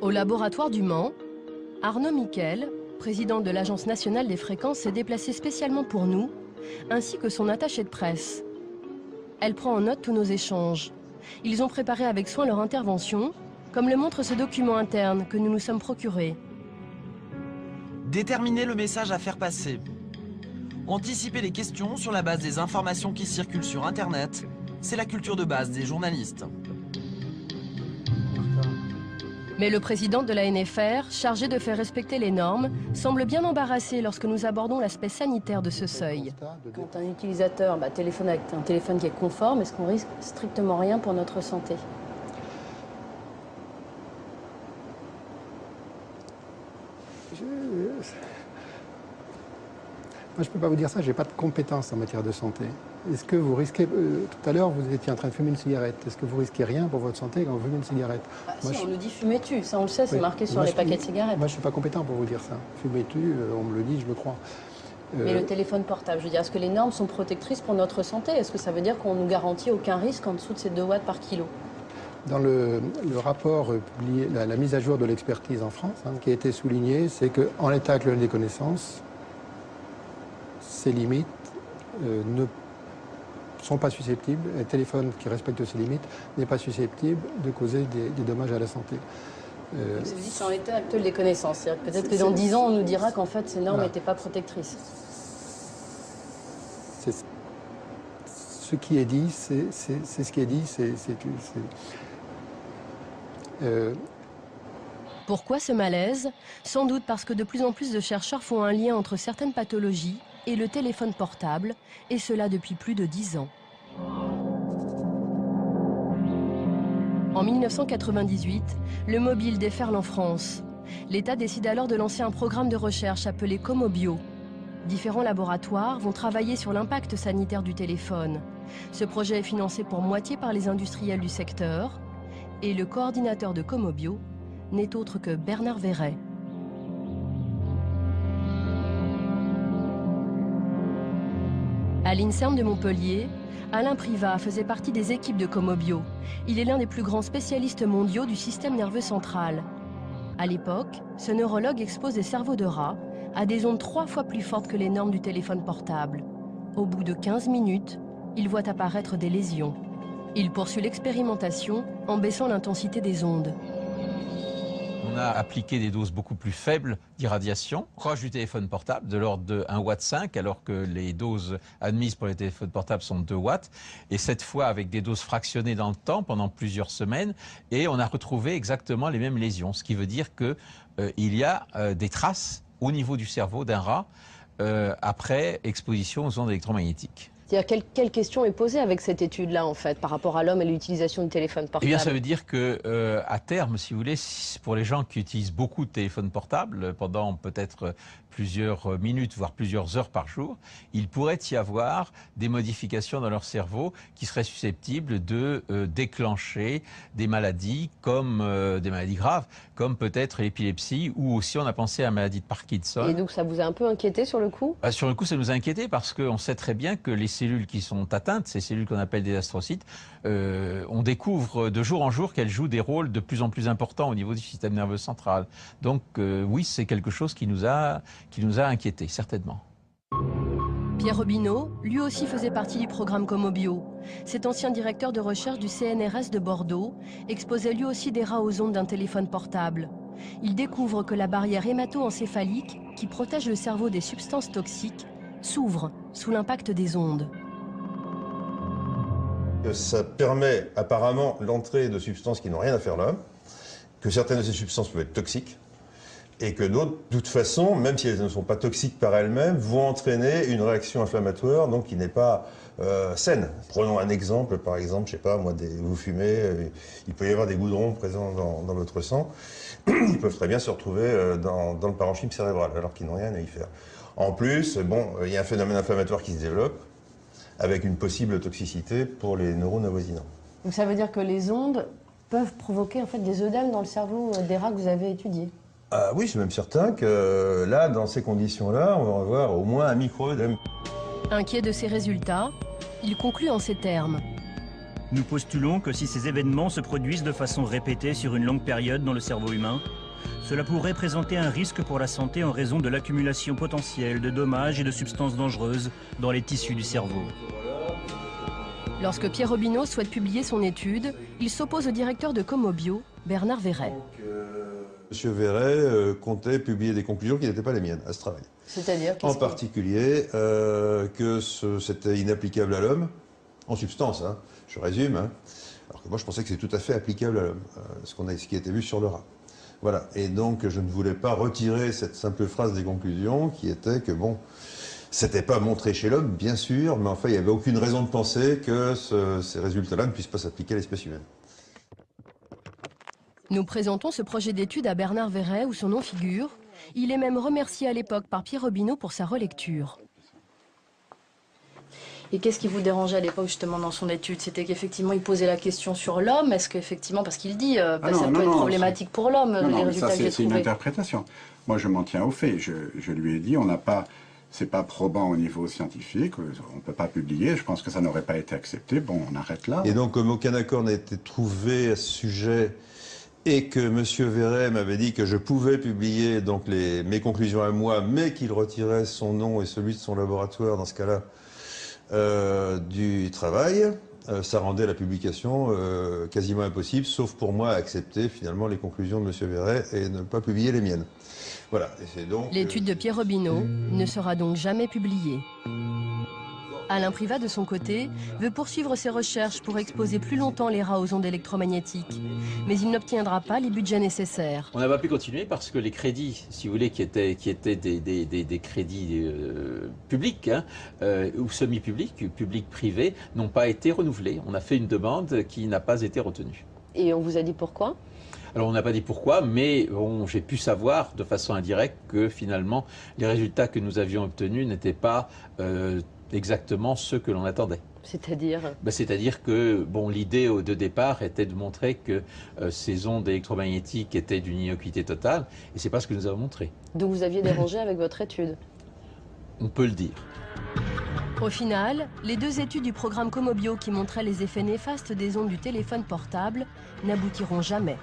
Au laboratoire du Mans, Arnaud Miquel, président de l'Agence nationale des fréquences, s'est déplacé spécialement pour nous, ainsi que son attachée de presse. Elle prend en note tous nos échanges. Ils ont préparé avec soin leur intervention, comme le montre ce document interne que nous nous sommes procurés. Déterminer le message à faire passer. Anticiper les questions sur la base des informations qui circulent sur Internet, c'est la culture de base des journalistes. Mais le président de la NFR, chargé de faire respecter les normes, semble bien embarrassé lorsque nous abordons l'aspect sanitaire de ce seuil. Quand un utilisateur téléphone avec un téléphone qui est conforme, est-ce qu'on risque strictement rien pour notre santé? Moi, je ne peux pas vous dire ça, je n'ai pas de compétences en matière de santé. Est-ce que vous risquez, tout à l'heure, vous étiez en train de fumer une cigarette. Est-ce que vous risquez rien pour votre santé quand vous fumez une cigarette? Moi, si, on nous dit fumez-tu, ça on le sait, c'est marqué sur les paquets de cigarettes. Moi, je ne suis pas compétent pour vous dire ça. Fumez-tu, on me le dit, je le crois. Mais le téléphone portable, je veux dire, est-ce que les normes sont protectrices pour notre santé? Est-ce que ça veut dire qu'on nous garantit aucun risque en dessous de ces 2 watts par kilo? Dans le rapport publié, la mise à jour de l'expertise en France, qui a été soulignée, c'est qu'en l'état actuel des connaissances, ces limites ne sont pas susceptibles, un téléphone qui respecte ces limites n'est pas susceptible de causer des dommages à la santé. Ça veut dire que c'est en l'état actuel des connaissances. Peut-être que dans 10 ans, on nous dira qu'en fait, ces normes n'étaient pas protectrices. Ce qui est dit, c'est ce qui est dit, Pourquoi ce malaise? Sans doute parce que de plus en plus de chercheurs font un lien entre certaines pathologies et le téléphone portable, et cela depuis plus de 10 ans. En 1998, le mobile déferle en France. L'État décide alors de lancer un programme de recherche appelé Comobio. Différents laboratoires vont travailler sur l'impact sanitaire du téléphone. Ce projet est financé pour moitié par les industriels du secteur, et le coordinateur de Comobio n'est autre que Bernard Verret. À l'INSERM de Montpellier, Alain Privat faisait partie des équipes de Comobio. Il est l'un des plus grands spécialistes mondiaux du système nerveux central. À l'époque, ce neurologue expose des cerveaux de rats à des ondes 3 fois plus fortes que les normes du téléphone portable. Au bout de 15 minutes, il voit apparaître des lésions. Il poursuit l'expérimentation en baissant l'intensité des ondes. On a appliqué des doses beaucoup plus faibles d'irradiation, proche du téléphone portable, de l'ordre de 1,5 W, alors que les doses admises pour les téléphones portables sont 2 watts. Et cette fois, avec des doses fractionnées dans le temps, pendant plusieurs semaines, et on a retrouvé exactement les mêmes lésions. Ce qui veut dire qu'il y a des traces au niveau du cerveau d'un rat après exposition aux ondes électromagnétiques. C'est-à-dire, quelle question est posée avec cette étude-là, en fait, par rapport à l'homme et l'utilisation du téléphone portable? Eh bien, ça veut dire que, à terme, si vous voulez, pour les gens qui utilisent beaucoup de téléphones portables, pendant peut-être plusieurs minutes, voire plusieurs heures par jour, il pourrait y avoir des modifications dans leur cerveau qui seraient susceptibles de déclencher des maladies, comme des maladies graves, comme peut-être l'épilepsie, ou aussi on a pensé à la maladie de Parkinson. Et donc, ça vous a un peu inquiété sur le coup? Sur le coup, ça nous a inquiété parce qu'on sait très bien que les cellules qui sont atteintes, ces cellules qu'on appelle des astrocytes, on découvre de jour en jour qu'elles jouent des rôles de plus en plus importants au niveau du système nerveux central. Donc oui, c'est quelque chose qui nous a inquiétés, certainement. Pierre Robineau, lui aussi faisait partie du programme Comobio. Cet ancien directeur de recherche du CNRS de Bordeaux exposait lui aussi des rats aux ondes d'un téléphone portable. Il découvre que la barrière hémato-encéphalique, qui protège le cerveau des substances toxiques, s'ouvre sous l'impact des ondes. Ça permet apparemment l'entrée de substances qui n'ont rien à faire là, que certaines de ces substances peuvent être toxiques, et que d'autres, de toute façon, même si elles ne sont pas toxiques par elles-mêmes, vont entraîner une réaction inflammatoire, donc qui n'est pas saine. Prenons un exemple, par exemple, je sais pas, moi, vous fumez, il peut y avoir des goudrons présents dans votre sang, ils peuvent très bien se retrouver dans le parenchyme cérébral, alors qu'ils n'ont rien à y faire. En plus, bon, il y a un phénomène inflammatoire qui se développe, avec une possible toxicité pour les neurones avoisinants. Donc ça veut dire que les ondes peuvent provoquer en fait des œdèmes dans le cerveau des rats que vous avez étudiés? Oui, je suis même certain que là, dans ces conditions-là, on va avoir au moins un micro-œdème. Inquiet de ces résultats, il conclut en ces termes. Nous postulons que si ces événements se produisent de façon répétée sur une longue période dans le cerveau humain, cela pourrait présenter un risque pour la santé en raison de l'accumulation potentielle de dommages et de substances dangereuses dans les tissus du cerveau. Lorsque Pierre Robineau souhaite publier son étude, il s'oppose au directeur de Comobio, Bernard Verret. Monsieur Verret comptait publier des conclusions qui n'étaient pas les miennes à ce travail. C'est-à-dire En particulier que c'était inapplicable à l'homme, en substance, hein, je résume, hein, alors que moi je pensais que c'est tout à fait applicable à l'homme, ce qui a été vu sur le rat. Voilà, et donc je ne voulais pas retirer cette simple phrase des conclusions qui était que bon, c'était pas montré chez l'homme, bien sûr, mais enfin il n'y avait aucune raison de penser que ces résultats-là ne puissent pas s'appliquer à l'espèce humaine. Nous présentons ce projet d'étude à Bernard Verret où son nom figure. Il est même remercié à l'époque par Pierre Robineau pour sa relecture. Et qu'est-ce qui vous dérangeait à l'époque justement dans son étude? C'était qu'effectivement il posait la question sur l'homme. Est-ce qu'effectivement, parce qu'il dit ça peut être problématique pour l'homme, les résultats que j'ai trouvés. C'est une interprétation. Moi je m'en tiens aux faits. Je lui ai dit, c'est pas probant au niveau scientifique, on ne peut pas publier, je pense que ça n'aurait pas été accepté, bon on arrête là. Et donc comme aucun accord n'a été trouvé à ce sujet, et que M. Verret m'avait dit que je pouvais publier donc mes conclusions à moi, mais qu'il retirait son nom et celui de son laboratoire dans ce cas-là du travail, ça rendait la publication quasiment impossible, sauf pour moi à accepter finalement les conclusions de M. Verret et ne pas publier les miennes. Voilà. L'étude de Pierre Robineau ne sera donc jamais publiée. Alain Privat, de son côté, veut poursuivre ses recherches pour exposer plus longtemps les rats aux ondes électromagnétiques. Mais il n'obtiendra pas les budgets nécessaires. On n'a pas pu continuer parce que les crédits, si vous voulez, qui étaient des crédits publics hein, ou semi-publics, publics-privés, n'ont pas été renouvelés. On a fait une demande qui n'a pas été retenue. Et on vous a dit pourquoi ? Alors on n'a pas dit pourquoi, mais bon, j'ai pu savoir de façon indirecte que finalement les résultats que nous avions obtenus n'étaient pas exactement ceux que l'on attendait. C'est-à-dire c'est-à-dire que bon, l'idée de départ était de montrer que ces ondes électromagnétiques étaient d'une innocuité totale, et c'est pas ce que nous avons montré. Donc vous aviez dérangé avec votre étude? On peut le dire. Au final, les deux études du programme Comobio qui montraient les effets néfastes des ondes du téléphone portable n'aboutiront jamais.